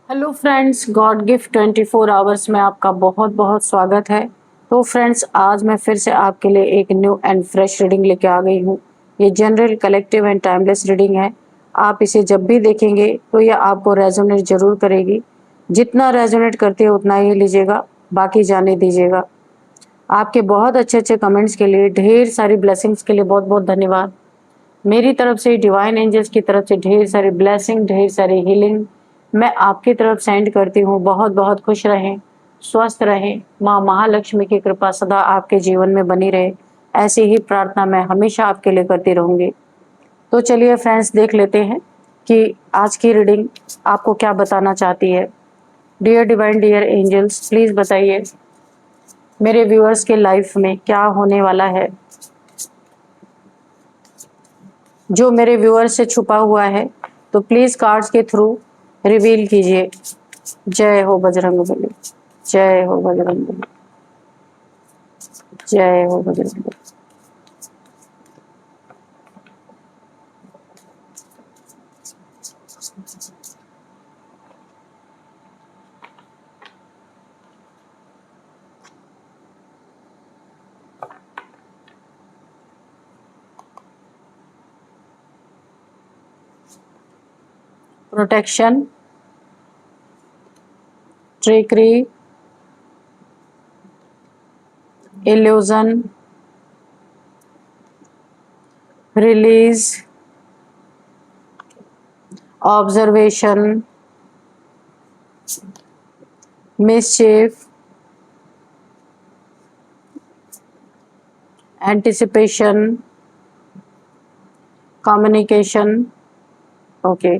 Hello friends, God gift 24 hours में आपका बहुत बहुत स्वागत है। तो फ्रेंड्स, आज मैं फिर से आपके लिए एक न्यू एंड फ्रेश रीडिंग लेके आ गई हूँ। ये general, collective and timeless reading है। आप इसे जब भी देखेंगे तो ये आपको रेजोनेट जरूर करेगी। जितना रेजोनेट करती है उतना ही लीजिएगा, बाकी जाने दीजिएगा। आपके बहुत अच्छे अच्छे कमेंट्स के लिए, ढेर सारी ब्लेसिंग्स के लिए बहुत बहुत धन्यवाद। मेरी तरफ से, डिवाइन एंजल्स की तरफ से ढेर सारी ब्लेसिंग, ढेर सारी हीलिंग मैं आपकी तरफ सेंड करती हूँ। बहुत बहुत खुश रहें, स्वस्थ रहें, माँ महालक्ष्मी की कृपा सदा आपके जीवन में बनी रहे, ऐसी ही प्रार्थना मैं हमेशा आपके लिए करती रहूंगी। तो चलिए फ्रेंड्स, देख लेते हैं कि आज की रीडिंग आपको क्या बताना चाहती है। Dear divine, dear angels, please बताइए मेरे व्यूअर्स के लाइफ में क्या होने वाला है, जो मेरे व्यूअर्स से छुपा हुआ है। तो प्लीज कार्ड्स के थ्रू रिवील कीजिए। जय हो बजरंगबली, जय हो बजरंगबली, जय हो Bajrangbali. Protection, trickery, illusion, release, observation, मिसचिफ, anticipation, communication, okay,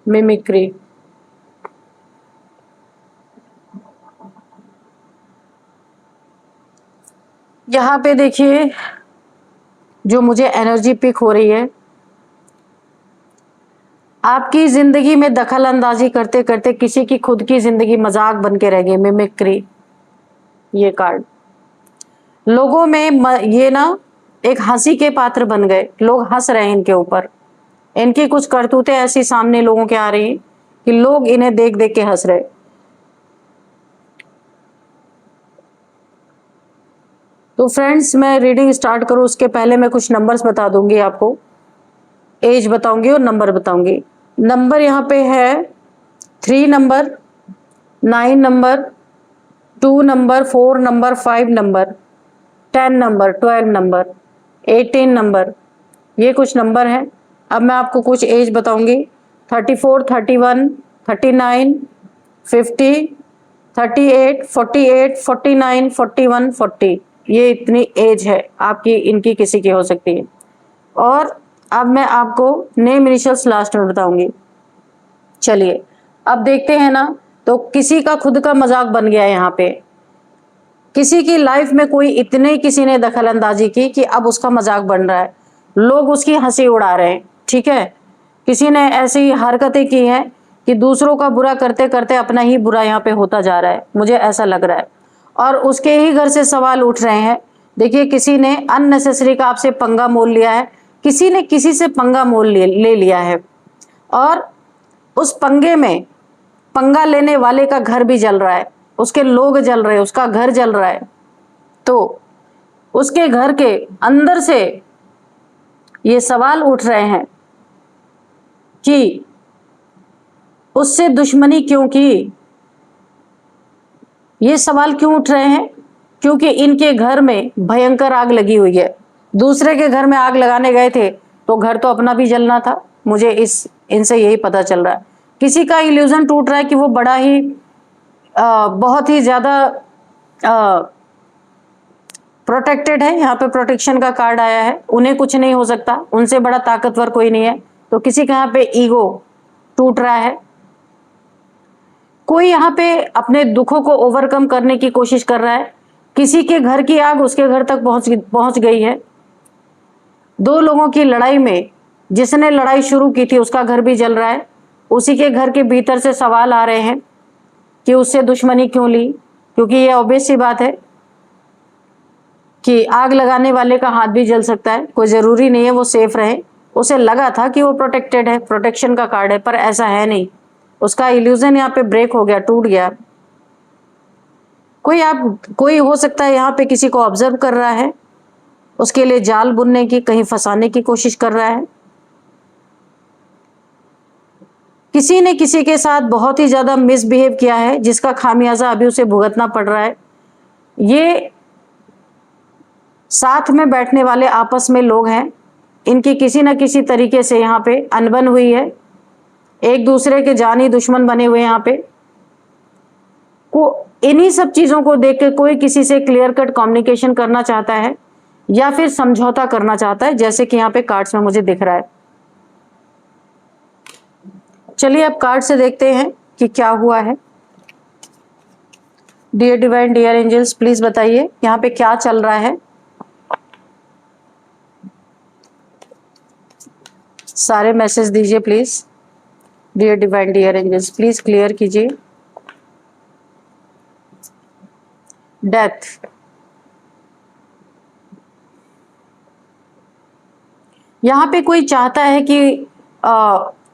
mimicry. यहाँ पे देखिए, जो मुझे एनर्जी पिक हो रही है, आपकी जिंदगी में दखल अंदाजी करते करते किसी की खुद की जिंदगी मजाक बन के रह गई। मिमिक्री, ये कार्ड लोगों में ये ना एक हंसी के पात्र बन गए। लोग हंस रहे हैं इनके ऊपर। इनकी कुछ करतूतें ऐसी सामने लोगों के आ रही हैं कि लोग इन्हें देख देख के हंस रहे। तो फ्रेंड्स, मैं रीडिंग स्टार्ट करूं उसके पहले मैं कुछ नंबर्स बता दूंगी आपको। एज बताऊंगी और नंबर बताऊंगी। नंबर यहाँ पे है 3 number, 9 number, 2 number, 4 number, 5 number, 10 number, 12 number, 18 number. ये कुछ नंबर हैं। अब मैं आपको कुछ एज बताऊंगी। 34, 31, 39, 50, 38, 48, 49, 41, 40। ये इतनी एज है आपकी, इनकी किसी की हो सकती है। और अब मैं आपको नेम इनिशियल्स लास्ट में बताऊंगी। चलिए अब देखते हैं ना। तो किसी का खुद का मजाक बन गया है यहाँ पे। किसी की लाइफ में कोई इतने किसी ने दखल अंदाजी की कि अब उसका मजाक बन रहा है, लोग उसकी हंसी उड़ा रहे हैं। ठीक है, किसी ने ऐसी हरकतें की हैं कि दूसरों का बुरा करते करते अपना ही बुरा यहाँ पे होता जा रहा है, मुझे ऐसा लग रहा है। और उसके ही घर से सवाल उठ रहे हैं। देखिए, किसी ने अननेसेसरी का आपसे पंगा मोल लिया है, किसी ने किसी से पंगा मोल ले लिया है, और उस पंगे में पंगा लेने वाले का घर भी जल रहा है, उसके लोग जल रहे हैं, उसका घर जल रहा है। तो उसके घर के अंदर से ये सवाल उठ रहे हैं कि उससे दुश्मनी क्यों की। ये सवाल क्यों उठ रहे हैं? क्योंकि इनके घर में भयंकर आग लगी हुई है। दूसरे के घर में आग लगाने गए थे तो घर तो अपना भी जलना था। मुझे इनसे यही पता चल रहा है। किसी का इल्यूजन टूट रहा है कि वो बड़ा ही बहुत ही ज्यादा प्रोटेक्टेड है। यहाँ पे प्रोटेक्शन का कार्ड आया है। उन्हें कुछ नहीं हो सकता, उनसे बड़ा ताकतवर कोई नहीं है। तो किसी का यहाँ पे ईगो टूट रहा है। कोई यहाँ पे अपने दुखों को ओवरकम करने की कोशिश कर रहा है। किसी के घर की आग उसके घर तक पहुंच गई है। दो लोगों की लड़ाई में जिसने लड़ाई शुरू की थी उसका घर भी जल रहा है। उसी के घर के भीतर से सवाल आ रहे हैं कि उससे दुश्मनी क्यों ली, क्योंकि ये ऑब्वियस सी बात है कि आग लगाने वाले का हाथ भी जल सकता है। कोई जरूरी नहीं है वो सेफ रहे। उसे लगा था कि वो प्रोटेक्टेड है, प्रोटेक्शन का कार्ड है, पर ऐसा है नहीं। उसका इल्यूजन यहाँ पे ब्रेक हो गया, टूट गया। कोई हो सकता है यहाँ पे किसी को ऑब्जर्व कर रहा है, उसके लिए जाल बुनने की, कहीं फंसाने की कोशिश कर रहा है। किसी ने किसी के साथ बहुत ही ज्यादा मिसबिहेव किया है, जिसका खामियाजा अभी उसे भुगतना पड़ रहा है। ये साथ में बैठने वाले आपस में लोग हैं, इनकी किसी न किसी तरीके से यहाँ पे अनबन हुई है, एक दूसरे के जानी दुश्मन बने हुए हैं यहाँ पे। इन्हीं सब चीजों को देख के कोई किसी से क्लियर कट कम्युनिकेशन करना चाहता है या फिर समझौता करना चाहता है, जैसे कि यहाँ पे कार्ड्स में मुझे दिख रहा है। चलिए अब कार्ड से देखते हैं कि क्या हुआ है। Dear divine, dear angels, please बताइए यहाँ पे क्या चल रहा है। सारे मैसेज दीजिए please. Dear divine, dear angels, please clear कीजिए। डेथ, यहाँ पे कोई चाहता है कि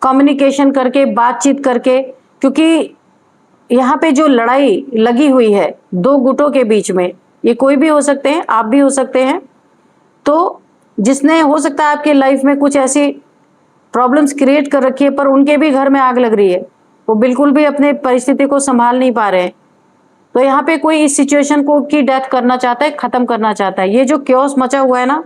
कम्युनिकेशन करके, बातचीत करके, क्योंकि यहाँ पे जो लड़ाई लगी हुई है दो गुटों के बीच में, ये कोई भी हो सकते हैं, आप भी हो सकते हैं। तो जिसने हो सकता है आपके लाइफ में कुछ ऐसी प्रॉब्लम्स क्रिएट कर रखी है, पर उनके भी घर में आग लग रही है, वो बिल्कुल भी अपने परिस्थिति को संभाल नहीं पा रहे हैं। तो यहाँ पे कोई इस सिचुएशन को की डेथ करना चाहता है, खत्म करना चाहता है। ये जो क्योस मचा हुआ है ना,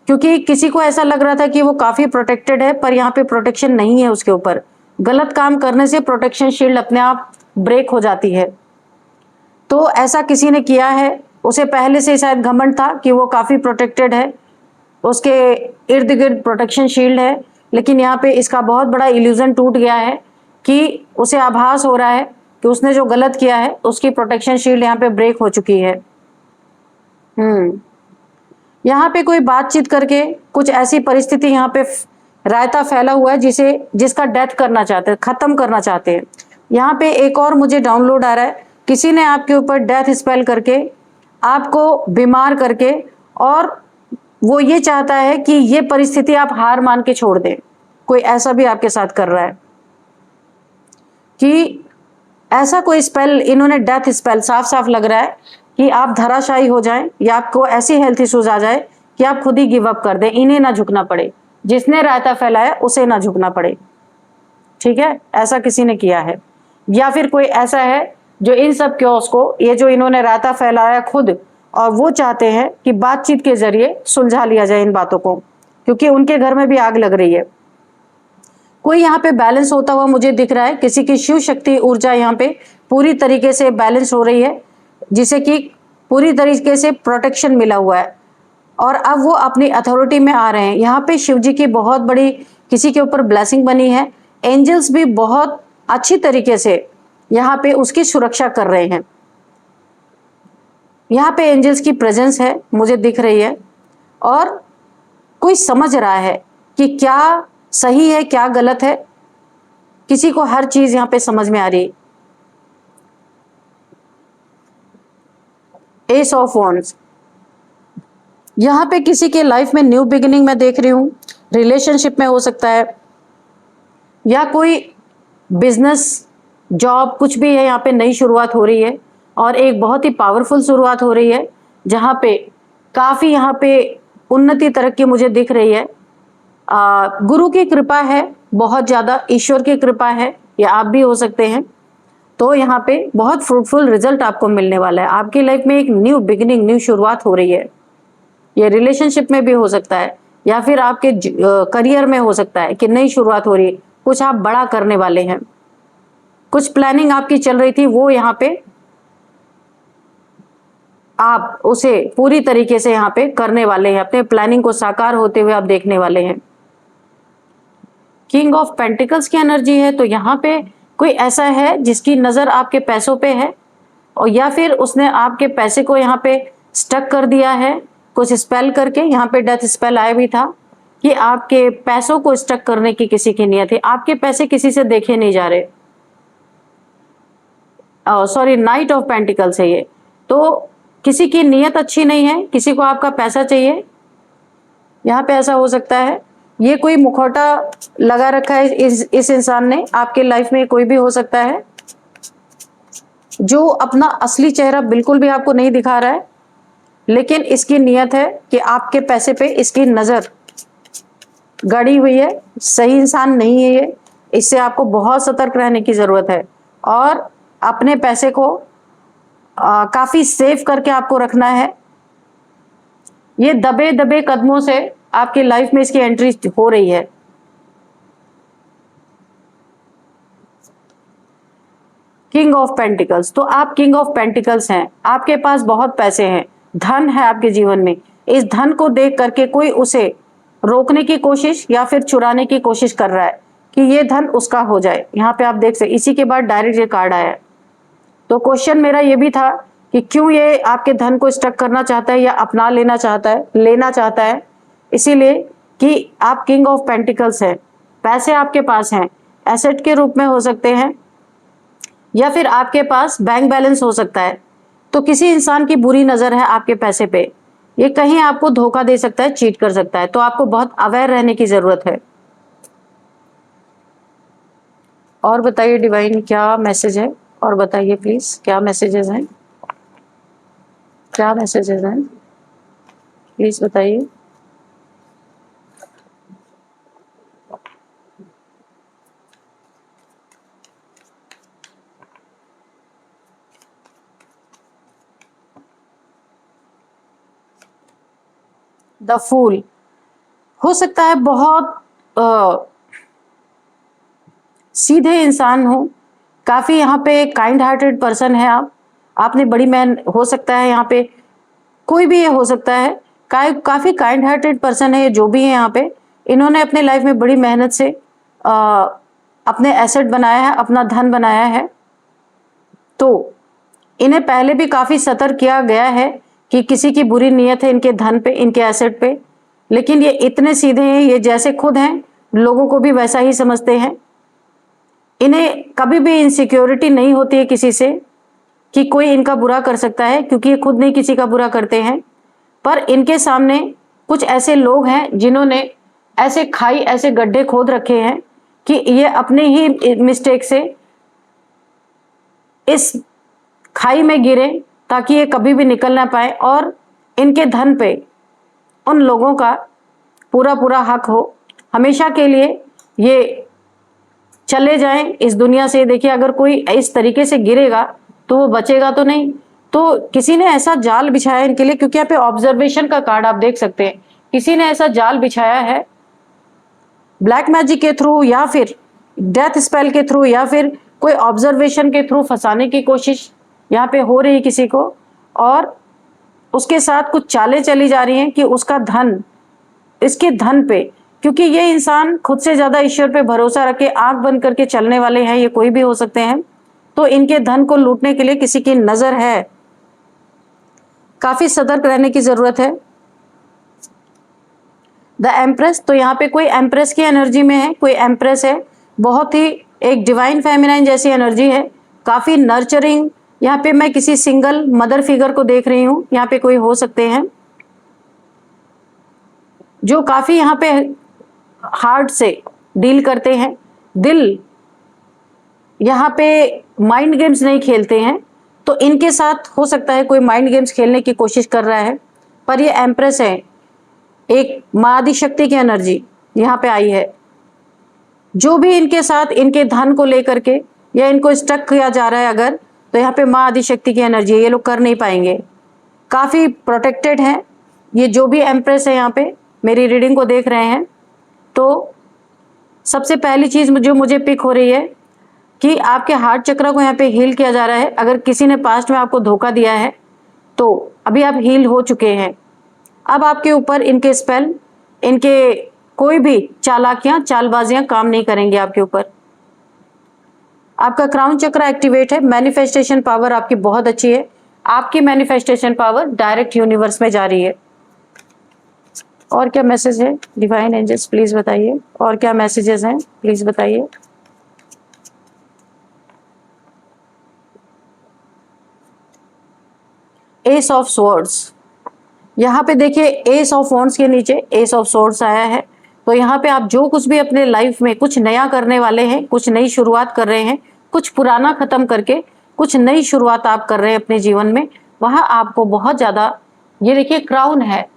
क्योंकि किसी को ऐसा लग रहा था कि वो काफी प्रोटेक्टेड है, पर यहाँ पे प्रोटेक्शन नहीं है उसके ऊपर। गलत काम करने से प्रोटेक्शन शील्ड अपने आप ब्रेक हो जाती है। तो ऐसा किसी ने किया है, उसे पहले से शायद घमंड था कि वो काफी प्रोटेक्टेड है, उसके इर्द गिर्द प्रोटेक्शन शील्ड है, लेकिन यहाँ पे इसका बहुत बड़ा इल्यूजन टूट गया है कि उसे आभास हो रहा है कि उसने जो गलत किया है उसकी प्रोटेक्शन शील्ड यहाँ पे ब्रेक हो चुकी है। यहाँ पे कोई बातचीत करके कुछ ऐसी परिस्थिति यहाँ पे रायता फैला हुआ है जिसका डेथ करना चाहते हैं, खत्म करना चाहते हैं। यहाँ पे एक और मुझे डाउनलोड आ रहा है, किसी ने आपके ऊपर डेथ स्पेल करके, आपको बीमार करके, और वो ये चाहता है कि ये परिस्थिति आप हार मान के छोड़ दें। कोई ऐसा भी आपके साथ कर रहा है कि ऐसा कोई स्पेल, इन्होंने डेथ स्पेल, साफ साफ लग रहा है कि आप धराशायी हो जाएं या आपको ऐसी हेल्थ इश्यूज आ जाए कि आप खुद ही गिव अप कर दें, इन्हें ना झुकना पड़े, जिसने रायता फैलाया उसे ना झुकना पड़े। ठीक है, ऐसा किसी ने किया है। या फिर कोई ऐसा है जो इन सब क्योस को, ये जो इन्होंने रायता फैलाया खुद, और वो चाहते हैं कि बातचीत के जरिए सुलझा लिया जाए इन बातों को, क्योंकि उनके घर में भी आग लग रही है। कोई यहाँ पे बैलेंस होता हुआ मुझे दिख रहा है, किसी की शिव शक्ति ऊर्जा यहाँ पे पूरी तरीके से बैलेंस हो रही है, जिसे कि पूरी तरीके से प्रोटेक्शन मिला हुआ है, और अब वो अपनी अथॉरिटी में आ रहे हैं। यहाँ पे शिव जी की बहुत बड़ी किसी के ऊपर ब्लेसिंग बनी है, एंजल्स भी बहुत अच्छी तरीके से यहाँ पे उसकी सुरक्षा कर रहे हैं। यहाँ पे एंजल्स की प्रेजेंस है, मुझे दिख रही है, और कोई समझ रहा है कि क्या सही है क्या गलत है। किसी को हर चीज यहाँ पे समझ में आ रही है। एस ऑफ वॉन्ड्स, यहाँ पे किसी के लाइफ में न्यू बिगिनिंग मैं देख रही हूँ, रिलेशनशिप में हो सकता है, या कोई बिजनेस, जॉब, कुछ भी है, यहाँ पे नई शुरुआत हो रही है, और एक बहुत ही पावरफुल शुरुआत हो रही है, जहाँ पे काफी यहाँ पे उन्नति तरक्की मुझे दिख रही है। गुरु की कृपा है, बहुत ज्यादा ईश्वर की कृपा है, या आप भी हो सकते हैं। तो यहाँ पे बहुत फ्रूटफुल रिजल्ट आपको मिलने वाला है। आपकी लाइफ में एक न्यू बिगिनिंग, न्यू शुरुआत हो रही है। ये रिलेशनशिप में भी हो सकता है, या फिर आपके करियर में हो सकता है कि नई शुरुआत हो रही है, कुछ आप बड़ा करने वाले हैं, कुछ प्लानिंग आपकी चल रही थी, वो यहाँ पे आप उसे पूरी तरीके से यहाँ पे करने वाले हैं, अपने प्लानिंग को साकार होते हुए आप देखने वाले हैं। किंग ऑफ पेंटिकल्स की एनर्जी है, तो यहाँ पे कोई ऐसा है जिसकी नजर आपके पैसों पे है, और या फिर उसने आपके पैसे को यहाँ पे स्टक कर दिया है कुछ स्पेल करके। यहाँ पे डेथ स्पेल आया भी था कि आपके पैसों को स्टक करने की किसी की नियत है। आपके पैसे किसी से देखे नहीं जा रहे, सॉरी, नाइट ऑफ पेंटिकल्स है ये। तो किसी की नियत अच्छी नहीं है, किसी को आपका पैसा चाहिए। यहाँ पे ऐसा हो सकता है ये कोई मुखौटा लगा रखा है इस इंसान ने, आपके लाइफ में कोई भी हो सकता है, जो अपना असली चेहरा बिल्कुल भी आपको नहीं दिखा रहा है, लेकिन इसकी नीयत है कि आपके पैसे पे इसकी नजर गड़ी हुई है। सही इंसान नहीं है ये, इससे आपको बहुत सतर्क रहने की जरूरत है और अपने पैसे को काफी सेफ करके आपको रखना है। ये दबे दबे कदमों से आपकी लाइफ में इसकी एंट्री हो रही है। किंग ऑफ पेंटिकल्स, तो आप किंग ऑफ पेंटिकल्स हैं, आपके पास बहुत पैसे हैं, धन है आपके जीवन में। इस धन को देख करके कोई उसे रोकने की कोशिश या फिर चुराने की कोशिश कर रहा है कि ये धन उसका हो जाए। यहाँ पे आप देख सकते, इसी के बाद डायरेक्ट ये कार्ड आया है। तो क्वेश्चन मेरा ये भी था कि क्यों ये आपके धन को स्टक करना चाहता है या अपना लेना चाहता है। इसीलिए कि आप किंग ऑफ पेंटिकल्स हैं, पैसे आपके पास हैं, एसेट के रूप में हो सकते हैं या फिर आपके पास बैंक बैलेंस हो सकता है। तो किसी इंसान की बुरी नजर है आपके पैसे पे, ये कहीं आपको धोखा दे सकता है, चीट कर सकता है। तो आपको बहुत अवेयर रहने की जरूरत है। और बताइए डिवाइन क्या मैसेज है, और बताइए प्लीज क्या मैसेजेस हैं, क्या मैसेजेस हैं, प्लीज बताइए। द फूल हो सकता है बहुत सीधे इंसान हो, काफी यहाँ पे काइंड हार्टेड पर्सन है आप, आपने बड़ी हो सकता है यहाँ पे कोई भी ये हो सकता है, काफी काइंड हार्टेड पर्सन है ये जो भी है यहाँ पे। इन्होंने अपने लाइफ में बड़ी मेहनत से अपने एसेट बनाया है, अपना धन बनाया है। तो इन्हें पहले भी काफी सतर्क किया गया है कि किसी की बुरी नीयत है इनके धन पे, इनके एसेट पे, लेकिन ये इतने सीधे हैं, ये जैसे खुद हैं लोगों को भी वैसा ही समझते हैं। इन्हें कभी भी इनसिक्योरिटी नहीं होती है किसी से कि कोई इनका बुरा कर सकता है, क्योंकि ये खुद नहीं किसी का बुरा करते हैं। पर इनके सामने कुछ ऐसे लोग हैं जिन्होंने ऐसे गड्ढे खोद रखे हैं कि ये अपने ही मिस्टेक से इस खाई में गिरे ताकि ये कभी भी निकल ना पाए और इनके धन पे उन लोगों का पूरा पूरा हक हो, हमेशा के लिए ये चले जाएं इस दुनिया से। देखिए अगर कोई इस तरीके से गिरेगा तो वो बचेगा तो नहीं। तो किसी ने ऐसा जाल बिछाया इनके लिए, क्योंकि यहाँ पे ऑब्जर्वेशन का कार्ड आप देख सकते हैं, किसी ने ऐसा जाल बिछाया है ब्लैक मैजिक के थ्रू या फिर डेथ स्पेल के थ्रू या फिर कोई ऑब्जर्वेशन के थ्रू फंसाने की कोशिश यहाँ पे हो रही है किसी को, और उसके साथ कुछ चालें चली जा रही हैं कि उसका धन, इसके धन पे, क्योंकि ये इंसान खुद से ज्यादा ईश्वर पे भरोसा रखे आंख बंद करके चलने वाले हैं, ये कोई भी हो सकते हैं। तो इनके धन को लूटने के लिए किसी की नजर है, काफी सतर्क रहने की जरूरत है। द एम्प्रेस, तो यहाँ पे कोई एम्प्रेस की एनर्जी में है, कोई एम्प्रेस है, बहुत ही एक डिवाइन फेमिनाइन जैसी एनर्जी है, काफी नर्चरिंग। यहाँ पे मैं किसी सिंगल मदर फिगर को देख रही हूँ, यहाँ पे कोई हो सकते हैं जो काफी यहाँ पे हार्ट से डील करते हैं, दिल यहाँ पे माइंड गेम्स नहीं खेलते हैं। तो इनके साथ हो सकता है कोई माइंड गेम्स खेलने की कोशिश कर रहा है, पर ये एम्प्रेस है, एक माँ आदि शक्ति की एनर्जी यहाँ पे आई है। जो भी इनके साथ इनके धन को लेकर के या इनको स्टक किया जा रहा है अगर, तो यहाँ पे माँ आदि शक्ति की एनर्जी है, ये लोग कर नहीं पाएंगे, काफी प्रोटेक्टेड है ये जो भी एम्प्रेस है यहाँ पे मेरी रीडिंग को देख रहे हैं। तो सबसे पहली चीज जो मुझे पिक हो रही है कि आपके हार्ट चक्र को यहाँ पे हील किया जा रहा है। अगर किसी ने पास्ट में आपको धोखा दिया है तो अभी आप हील हो चुके हैं। अब आपके ऊपर इनके स्पेल, इनके कोई भी चालाकियां चालबाजियां काम नहीं करेंगे आपके ऊपर। आपका क्राउन चक्र एक्टिवेट है, मैनिफेस्टेशन पावर आपकी बहुत अच्छी है, आपकी मैनिफेस्टेशन पावर डायरेक्ट यूनिवर्स में जा रही है। और क्या मैसेज है डिवाइन एंजल्स प्लीज बताइए, और क्या मैसेजेस हैं प्लीज बताइए। एस ऑफ स्वॉर्ड्स, यहाँ पे देखिए एस ऑफ वॉन्ड्स के नीचे एस ऑफ स्वॉर्ड्स आया है। तो यहाँ पे आप जो कुछ भी अपने लाइफ में कुछ नया करने वाले हैं, कुछ नई शुरुआत कर रहे हैं, कुछ पुराना खत्म करके कुछ नई शुरुआत आप कर रहे हैं अपने जीवन में, वहां आपको बहुत ज्यादा, ये देखिए क्राउन है,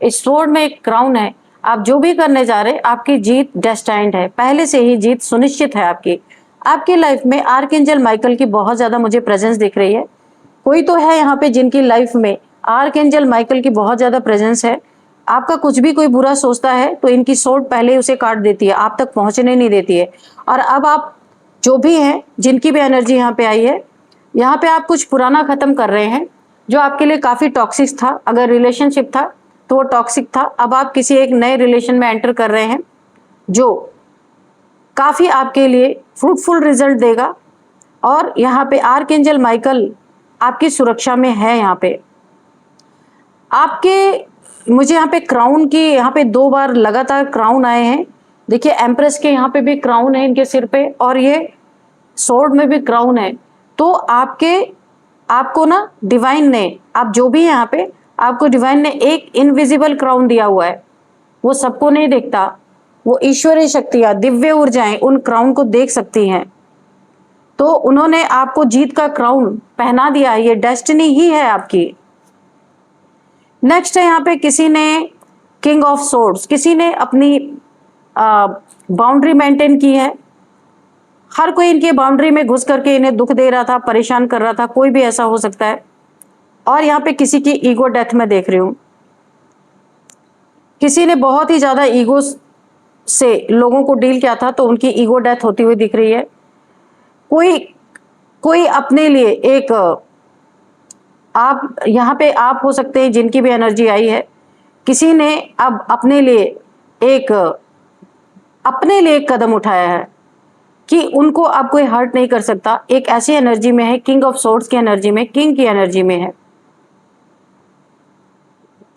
इस रोड में एक क्राउन है। आप जो भी करने जा रहे हैं आपकी जीत डेस्टाइन्ड है, पहले से ही जीत सुनिश्चित है आपकी। आपकी लाइफ में आर्कएंजल माइकल की बहुत ज्यादा मुझे प्रेजेंस दिख रही है। कोई तो है यहाँ पे जिनकी लाइफ में आर्कएंजल माइकल की बहुत ज्यादा प्रेजेंस है। आपका कुछ भी कोई बुरा सोचता है तो इनकी सोच पहले उसे काट देती है, आप तक पहुंचने नहीं देती है। और अब आप जो भी हैं, जिनकी भी एनर्जी यहाँ पे आई है, यहाँ पे आप कुछ पुराना खत्म कर रहे हैं जो आपके लिए काफी टॉक्सिक था। अगर रिलेशनशिप था तो वो टॉक्सिक था। अब आप किसी एक नए रिलेशन में एंटर कर रहे हैं जो काफी आपके लिए फ्रूटफुल रिजल्ट देगा। और यहाँ पे आर्कएंजल माइकल आपकी सुरक्षा में है। यहाँ पे आपके, मुझे यहाँ पे क्राउन की, यहाँ पे 2 बार लगातार क्राउन आए हैं। देखिए एम्प्रेस के यहाँ पे भी क्राउन है इनके सिर पे, और ये सोर्ड में भी क्राउन है। तो आपको ना डिवाइन ने, आप जो भी है यहाँ पे, आपको डिवाइन ने एक इनविजिबल क्राउन दिया हुआ है। वो सबको नहीं देखता, वो ईश्वरीय शक्तियां, दिव्य ऊर्जाएं उन क्राउन को देख सकती हैं। तो उन्होंने आपको जीत का क्राउन पहना दिया है, ये डेस्टिनी ही है आपकी। नेक्स्ट है यहाँ पे किसी ने किंग ऑफ सोर्ड्स, किसी ने अपनी बाउंड्री मेंटेन की है। हर कोई इनके बाउंड्री में घुस करके इन्हें दुख दे रहा था, परेशान कर रहा था, कोई भी ऐसा हो सकता है। और यहाँ पे किसी की ईगो डेथ में देख रही हूं। किसी ने बहुत ही ज्यादा ईगो से लोगों को डील किया था तो उनकी ईगो डेथ होती हुई दिख रही है। कोई अपने लिए एक, आप यहाँ पे आप हो सकते हैं जिनकी भी एनर्जी आई है। किसी ने अब अपने लिए एक कदम उठाया है कि उनको अब कोई हर्ट नहीं कर सकता। एक ऐसी एनर्जी में है, किंग ऑफ सोर्ड्स की एनर्जी में, किंग की एनर्जी में है।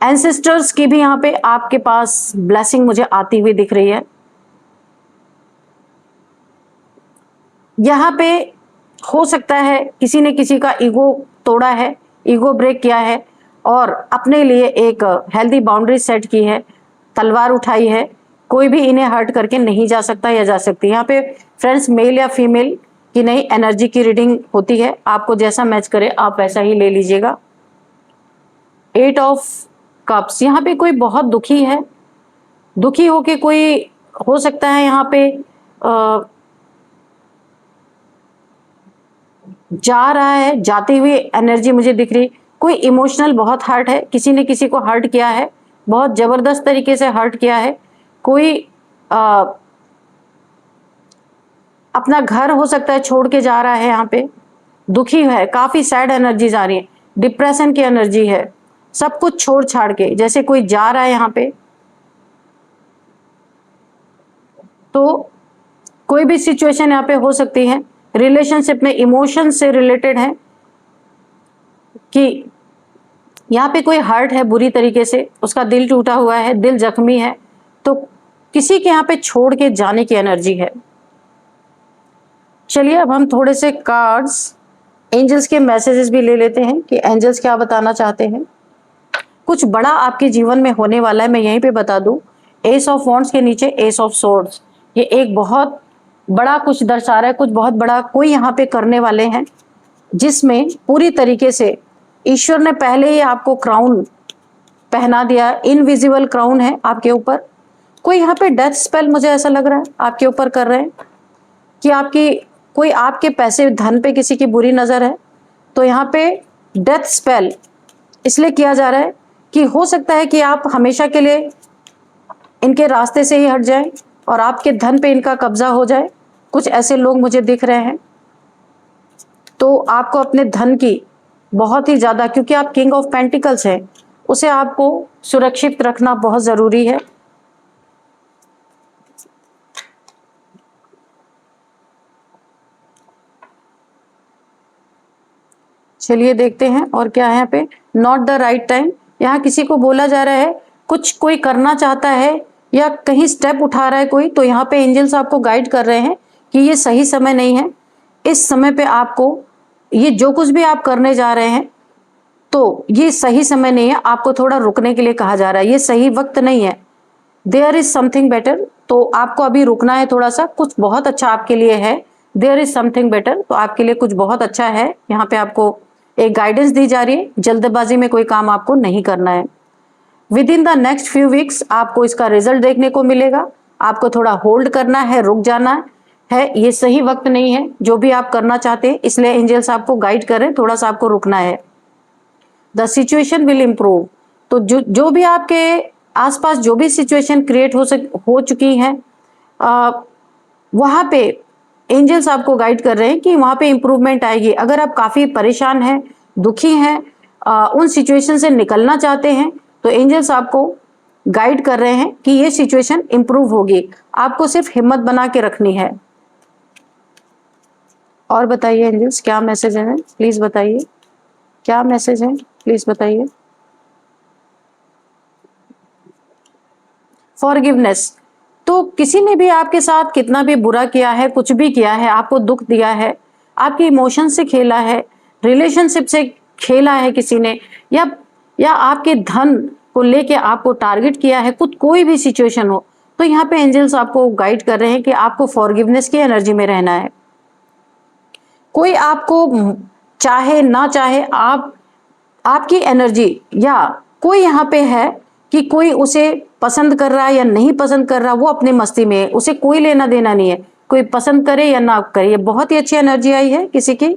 एंसेस्टर्स की भी यहाँ पे आपके पास ब्लेसिंग मुझे आती हुई दिख रही है। यहाँ पे हो सकता है किसी ने किसी का ईगो तोड़ा है, ईगो ब्रेक किया है और अपने लिए एक हेल्दी बाउंड्री सेट की है, तलवार उठाई है। कोई भी इन्हें हर्ट करके नहीं जा सकता या जा सकती। यहाँ पे फ्रेंड्स, मेल या फीमेल की नहीं, एनर्जी की रीडिंग होती है, आपको जैसा मैच करे आप वैसा ही ले लीजिएगा। 8 ऑफ कप्स, यहाँ पे कोई बहुत दुखी है, दुखी होके कोई हो सकता है यहाँ पे जा रहा है, जाती हुई एनर्जी मुझे दिख रही। कोई इमोशनल बहुत हर्ट है, किसी ने किसी को हर्ट किया है, बहुत जबरदस्त तरीके से हर्ट किया है। कोई अपना घर हो सकता है छोड़ के जा रहा है, यहाँ पे दुखी है, काफी सैड एनर्जीज आ रही है, डिप्रेशन की एनर्जी है, सब कुछ छोड़ छाड़ के जैसे कोई जा रहा है यहाँ पे। तो कोई भी सिचुएशन यहाँ पे हो सकती है, रिलेशनशिप में इमोशन से रिलेटेड है कि यहाँ पे कोई हर्ट है बुरी तरीके से, उसका दिल टूटा हुआ है, दिल जख्मी है, तो किसी के यहाँ पे छोड़ के जाने की एनर्जी है। चलिए अब हम थोड़े से कार्ड्स, एंजल्स के मैसेजेस भी ले लेते हैं कि एंजल्स क्या बताना चाहते हैं। कुछ बड़ा आपके जीवन में होने वाला है, मैं यहीं पे बता दूं। एस ऑफ वॉन्ड्स के नीचे एस ऑफ सोर्ड्स, ये एक बहुत बड़ा कुछ दर्शा रहा है, कुछ बहुत बड़ा कोई यहाँ पे करने वाले हैं, जिसमें पूरी तरीके से ईश्वर ने पहले ही आपको क्राउन पहना दिया, इनविजिबल क्राउन है आपके ऊपर। कोई यहाँ पे डेथ स्पेल मुझे ऐसा लग रहा है आपके ऊपर कर रहे हैं कि आपके पैसे धन पे किसी की बुरी नजर है, तो यहाँ पे डेथ स्पेल इसलिए किया जा रहा है कि हो सकता है कि आप हमेशा के लिए इनके रास्ते से ही हट जाएं और आपके धन पे इनका कब्जा हो जाए। कुछ ऐसे लोग मुझे दिख रहे हैं। तो आपको अपने धन की बहुत ही ज्यादा, क्योंकि आप किंग ऑफ पेंटिकल्स हैं, उसे आपको सुरक्षित रखना बहुत जरूरी है। चलिए देखते हैं और क्या है यहाँ पे। नॉट द राइट टाइम, यहाँ किसी को बोला जा रहा है, कुछ कोई करना चाहता है या कहीं स्टेप उठा रहा है कोई, तो यहाँ पे एंजल्स आपको गाइड कर रहे हैं कि ये सही समय नहीं है। इस समय पे आपको ये जो कुछ भी आप करने जा रहे हैं तो ये सही समय नहीं है, आपको थोड़ा रुकने के लिए कहा जा रहा है, ये सही वक्त नहीं है। देयर इज समथिंग बेटर, तो आपको अभी रुकना है थोड़ा सा, कुछ बहुत अच्छा आपके लिए है। देयर इज समथिंग बेटर, तो आपके लिए कुछ बहुत अच्छा है। यहाँ पे आपको एक गाइडेंस दी जा रही है, जल्दबाजी में कोई काम आपको नहीं करना है। With in the next few weeks आपको इसका रिजल्ट देखने को मिलेगा। आपको थोड़ा होल्ड करना है, रुक जाना है, ये सही वक्त नहीं है जो भी आप करना चाहते हैं, इसलिए एंजल्स आपको गाइड कर रहे हैं, थोड़ा सा आपको रुकना है। द सिचुएशन विल इम्प्रूव, तो जो भी आपके आसपास जो भी सिचुएशन क्रिएट हो चुकी हैं, वहां पे एंजल्स आपको गाइड कर रहे हैं कि वहां पे इंप्रूवमेंट आएगी। अगर आप काफी परेशान हैं, दुखी हैं, उन सिचुएशन से निकलना चाहते हैं, तो एंजल्स आपको गाइड कर रहे हैं कि ये सिचुएशन इंप्रूव होगी। आपको सिर्फ हिम्मत बना के रखनी है। और बताइए एंजल्स क्या मैसेज है, प्लीज बताइए क्या मैसेज है, प्लीज बताइए। फॉरगिवनेस, तो किसी ने भी आपके साथ कितना भी बुरा किया है, कुछ भी किया है, आपको दुख दिया है, आपके इमोशन से खेला है, रिलेशनशिप से खेला है किसी ने, या आपके धन को लेके आपको टारगेट किया है, कुछ कोई भी सिचुएशन हो, तो यहाँ पे एंजल्स आपको गाइड कर रहे हैं कि आपको फॉरगिवनेस की एनर्जी में रहना है। कोई आपको चाहे ना चाहे, आपकी एनर्जी, या कोई यहाँ पे है कि कोई उसे पसंद कर रहा है या नहीं पसंद कर रहा, वो अपनी मस्ती में है, उसे कोई लेना देना नहीं है, कोई पसंद करे या ना करे। ये बहुत ही अच्छी एनर्जी आई है किसी की।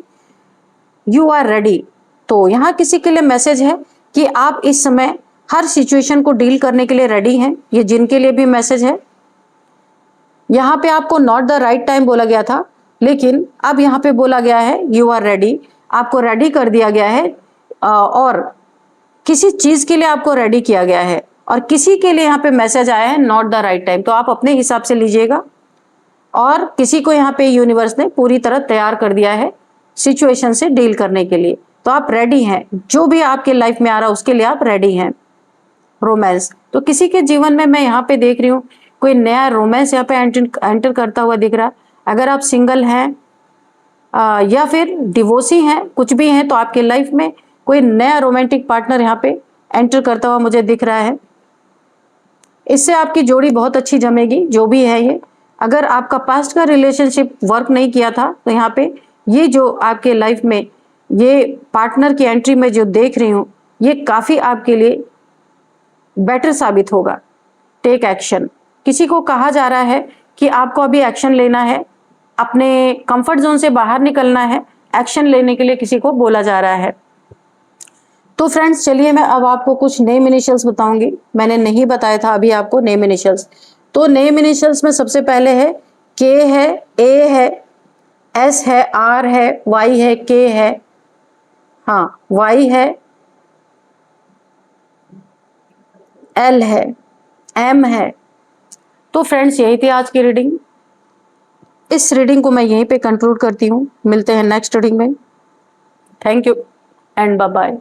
यू आर रेडी, तो यहाँ किसी के लिए मैसेज है कि आप इस समय हर सिचुएशन को डील करने के लिए रेडी हैं। ये जिनके लिए भी मैसेज है। यहाँ पे आपको नॉट द राइट टाइम बोला गया था, लेकिन अब यहाँ पे बोला गया है यू आर रेडी, आपको रेडी कर दिया गया है, और किसी चीज के लिए आपको रेडी किया गया है, और किसी के लिए यहाँ पे मैसेज आया है नॉट द राइट टाइम, तो आप अपने हिसाब से लीजिएगा। और किसी को यहाँ पे यूनिवर्स ने पूरी तरह तैयार कर दिया है सिचुएशन से डील करने के लिए, तो आप रेडी हैं। जो भी आपके लाइफ में आ रहा है उसके लिए आप रेडी हैं। रोमांस, तो किसी के जीवन में मैं यहाँ पे देख रही हूँ कोई नया रोमांस यहाँ पे एंटर करता हुआ दिख रहा है। अगर आप सिंगल हैं या फिर डिवोर्सी हैं, कुछ भी हैं, तो आपके लाइफ में कोई नया रोमांटिक पार्टनर यहाँ पे एंटर करता हुआ मुझे दिख रहा है। इससे आपकी जोड़ी बहुत अच्छी जमेगी, जो भी है ये। अगर आपका पास्ट का रिलेशनशिप वर्क नहीं किया था, तो यहाँ पे ये जो आपके लाइफ में ये पार्टनर की एंट्री में जो देख रही हूँ, ये काफी आपके लिए बेटर साबित होगा। टेक एक्शन, किसी को कहा जा रहा है कि आपको अभी एक्शन लेना है, अपने कंफर्ट जोन से बाहर निकलना है, एक्शन लेने के लिए किसी को बोला जा रहा है। तो फ्रेंड्स चलिए मैं अब आपको कुछ नेम इनिशियल्स बताऊंगी। मैंने नहीं बताया था अभी आपको नेम इनिशियल्स। तो नेम इनिशियल्स में सबसे पहले है के है, ए है, एस है, आर है, वाई है, के है, हाँ वाई है, एल है, एम है। तो फ्रेंड्स यही थी आज की रीडिंग। इस रीडिंग को मैं यहीं पे कंक्लूड करती हूँ। मिलते हैं नेक्स्ट रीडिंग में। Thank you and bye bye.